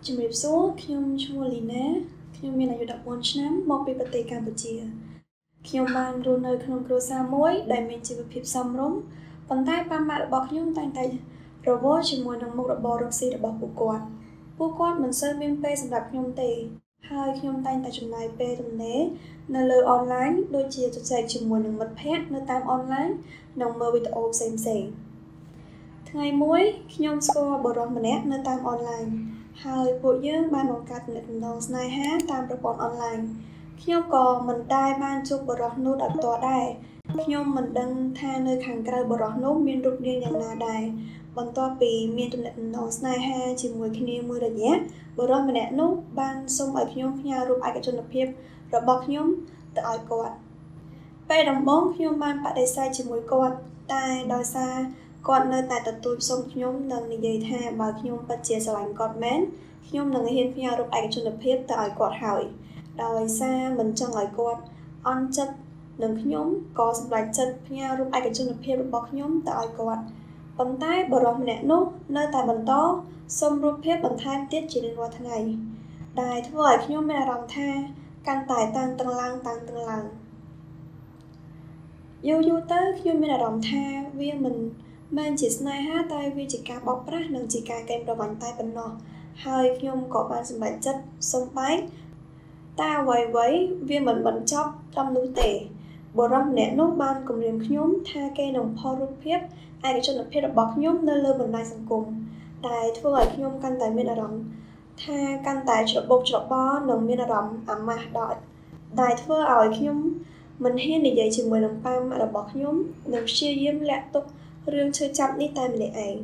ជំរាបសួរខ្ញុំឈ្មោះលីណាខ្ញុំមានអាយុ14ឆ្នាំមកពីប្រទេសកម្ពុជាខ្ញុំបានរស់នៅក្នុងគ្រួសារមួយដែលមានជីវភាពសមរម្យប៉ុន្តែប៉ាម៉ាក់របស់ខ្ញុំតែងតែរវល់ជាមួយនឹងមុខរបររកស៊ីរបស់ពួកគាត់មិនសូវមានពេលសម្រាប់ខ្ញុំទេហើយខ្ញុំតែងតែចំណាយពេលទំនេរនៅលើអនឡាញដូចជាជជែកជាមួយនឹងមិត្តភ័ក្តិនៅតាមអនឡាញនិងមើលវីដេអូផ្សេងៗថ្ងៃមួយខ្ញុំស្គាល់បុរសម្នាក់នៅតាមអនឡាញហើយពួកយើងបានបង្កើតទំនាក់ទំនងស្នេហាតាមប្រព័ន្ធអនឡាញខ្ញុំក៏មិនដែលបានជួបបុរសនោះដោយផ្ទាល់ដែរខ្ញុំមិនដឹងថានៅខាងក្រៅបុរសនោះមានរូបរាងយ៉ាងណាដែរបន្ទាប់ពីមានទំនាក់ទំនងស្នេហាជាមួយគ្នាមួយរយៈបុរសម្នាក់នោះបានសុំឲ្យខ្ញុំផ្ញើរូបឯកជនភាពរបស់ខ្ញុំទៅឲ្យគាត់ពេលដំបូងខ្ញុំបានបដិសេធជាមួយគាត់តែដោយសារគាត់នៅតែទទូចសុំខ្ញុំនិងនិយាយថាបើខ្ញុំពិតជាស្រឡាញ់គាត់មែនខ្ញុំនឹងហ៊ានផ្ញើរូបឯកជនភាពទៅឲ្យគាត់ហើយដោយសារមិនចង់ឲ្យគាត់អន់ចិត្តនឹងខ្ញុំក៏សម្រេចចិត្តផ្ញើរូបឯកជនភាពរបស់ខ្ញុំទៅឲ្យគាត់ប៉ុន្តែបុរសម្នាក់នោះនៅតែបន្តសុំរូបភាពបន្ថែមទៀតជារៀងរាល់ថ្ងៃដែលធ្វើឲ្យខ្ញុំមានអារម្មណ៍ថាកាន់តែតានតឹងឡើងយូរទៅខ្ញុំមានអារម្មណ៍ថាវាមិនមែនជាស្នេហាតែវាជាការបោកប្រាស់និងជាការកេងប្រវ័ញ្ចតែប៉ុណ្ណោះហើយខ្ញុំក៏បានសម្រេចចិត្តសុំបែកតែអ្វីវាមិនបញ្ចប់ត្រឹមនោះទេបុរសម្នាក់នោះបានគំរាមខ្ញុំថាគេនឹងផុសរូបភាពឯកជនភាពរបស់ខ្ញុំនៅលើបណ្ដាញសង្គមដែលធ្វើឲ្យខ្ញុំកាន់តែមានអារម្មណ៍ថាកាន់តែច្របូកច្របល់និងមានអារម្មណ៍អាម៉ាស់ដែលធ្វើឲ្យខ្ញុំមិនហ៊ាននិយាយជាមួយនឹងប៉ាម៉ាក់របស់ខ្ញុំនិងព្យាយាមលាក់ទុករឿងឈឺចាប់នេះតែម្នាក់ឯង